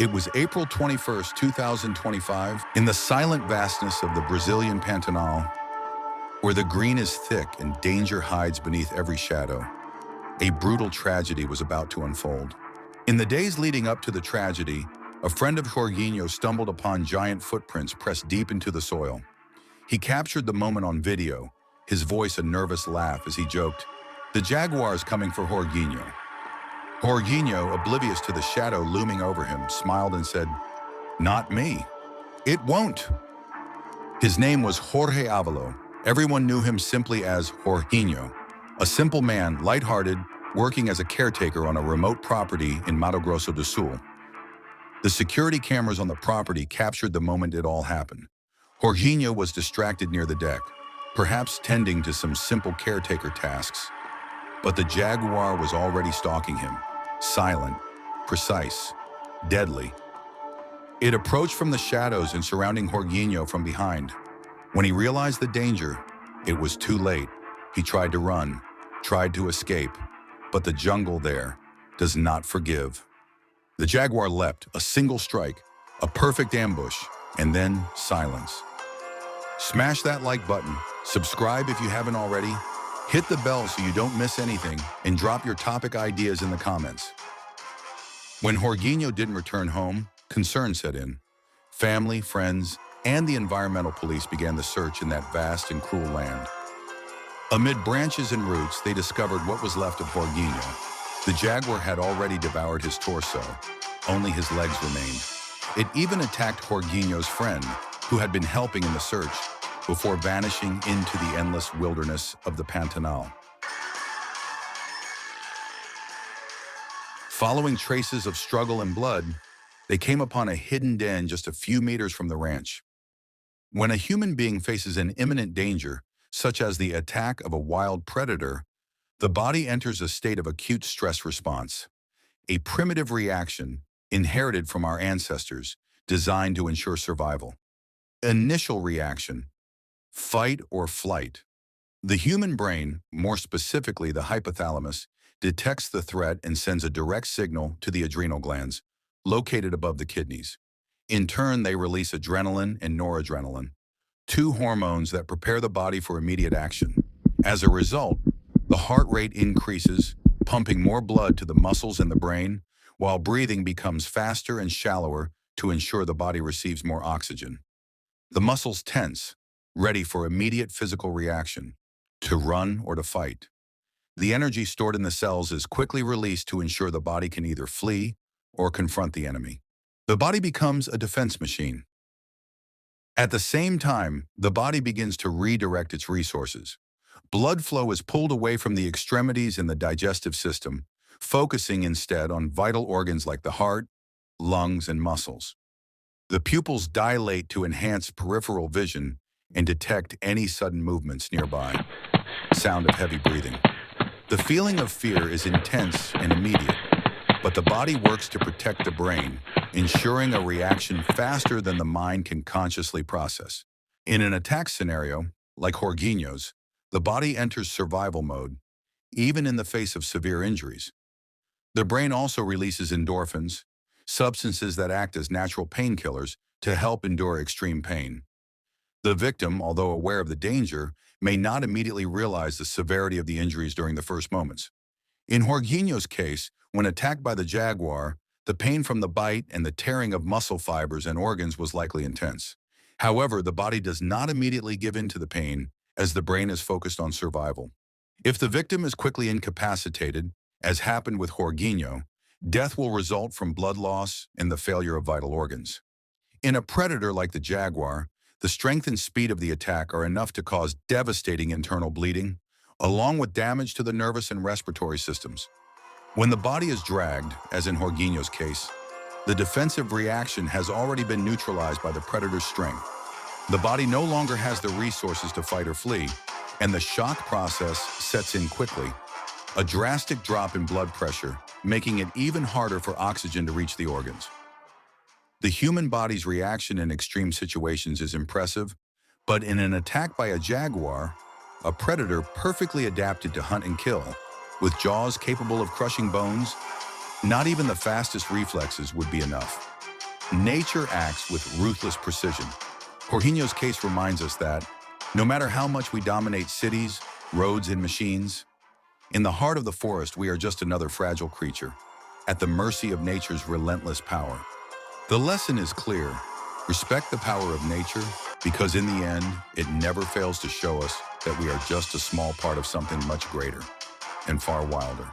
It was April 21st, 2025, in the silent vastness of the Brazilian Pantanal, where the green is thick and danger hides beneath every shadow. A brutal tragedy was about to unfold. In the days leading up to the tragedy, a friend of Jorginho stumbled upon giant footprints pressed deep into the soil. He captured the moment on video, his voice a nervous laugh as he joked, "The Jaguar is coming for Jorginho." Jorginho, oblivious to the shadow looming over him, smiled and said, "Not me. It won't." His name was Jorge Avalo. Everyone knew him simply as Jorginho, a simple man, lighthearted, working as a caretaker on a remote property in Mato Grosso do Sul. The security cameras on the property captured the moment it all happened. Jorginho was distracted near the deck, perhaps tending to some simple caretaker tasks. But the Jaguar was already stalking him, silent, precise, deadly. It approached from the shadows and surrounding Jorginho from behind. When he realized the danger, it was too late. He tried to run, tried to escape, but the jungle there does not forgive. The Jaguar leapt, a single strike, a perfect ambush, and then silence. Smash that like button, subscribe if you haven't already, hit the bell so you don't miss anything, and drop your topic ideas in the comments. When Jorginho didn't return home, concern set in. Family, friends, and the environmental police began the search in that vast and cruel land. Amid branches and roots, they discovered what was left of Jorginho. The Jaguar had already devoured his torso. Only his legs remained. It even attacked Jorginho's friend, who had been helping in the search, before vanishing into the endless wilderness of the Pantanal. Following traces of struggle and blood, they came upon a hidden den just a few meters from the ranch. When a human being faces an imminent danger, such as the attack of a wild predator, the body enters a state of acute stress response, a primitive reaction inherited from our ancestors, designed to ensure survival. Initial reaction: fight or flight. The human brain, more specifically the hypothalamus, detects the threat and sends a direct signal to the adrenal glands, located above the kidneys. In turn, they release adrenaline and noradrenaline, two hormones that prepare the body for immediate action. As a result, the heart rate increases, pumping more blood to the muscles and the brain, while breathing becomes faster and shallower to ensure the body receives more oxygen. The muscles tense, ready for immediate physical reaction, to run or to fight. The energy stored in the cells is quickly released to ensure the body can either flee or confront the enemy. The body becomes a defense machine. At the same time, the body begins to redirect its resources. Blood flow is pulled away from the extremities and the digestive system, focusing instead on vital organs like the heart, lungs, and muscles. The pupils dilate to enhance peripheral vision and detect any sudden movements nearby. Sound of heavy breathing. The feeling of fear is intense and immediate, but the body works to protect the brain, ensuring a reaction faster than the mind can consciously process. In an attack scenario, like Jorginho's, the body enters survival mode, even in the face of severe injuries. The brain also releases endorphins, substances that act as natural painkillers to help endure extreme pain. The victim, although aware of the danger, may not immediately realize the severity of the injuries during the first moments. In Jorginho's case, when attacked by the Jaguar, the pain from the bite and the tearing of muscle fibers and organs was likely intense. However, the body does not immediately give in to the pain, as the brain is focused on survival. If the victim is quickly incapacitated, as happened with Jorginho, death will result from blood loss and the failure of vital organs. In a predator like the Jaguar, the strength and speed of the attack are enough to cause devastating internal bleeding, along with damage to the nervous and respiratory systems. When the body is dragged, as in Jorginho's case, the defensive reaction has already been neutralized by the predator's strength. The body no longer has the resources to fight or flee, and the shock process sets in quickly. A drastic drop in blood pressure, making it even harder for oxygen to reach the organs. The human body's reaction in extreme situations is impressive, but in an attack by a jaguar, a predator perfectly adapted to hunt and kill, with jaws capable of crushing bones, not even the fastest reflexes would be enough. Nature acts with ruthless precision. Jorginho's case reminds us that no matter how much we dominate cities, roads, and machines, in the heart of the forest we are just another fragile creature, at the mercy of nature's relentless power. The lesson is clear. Respect the power of nature, because in the end, it never fails to show us that we are just a small part of something much greater and far wilder.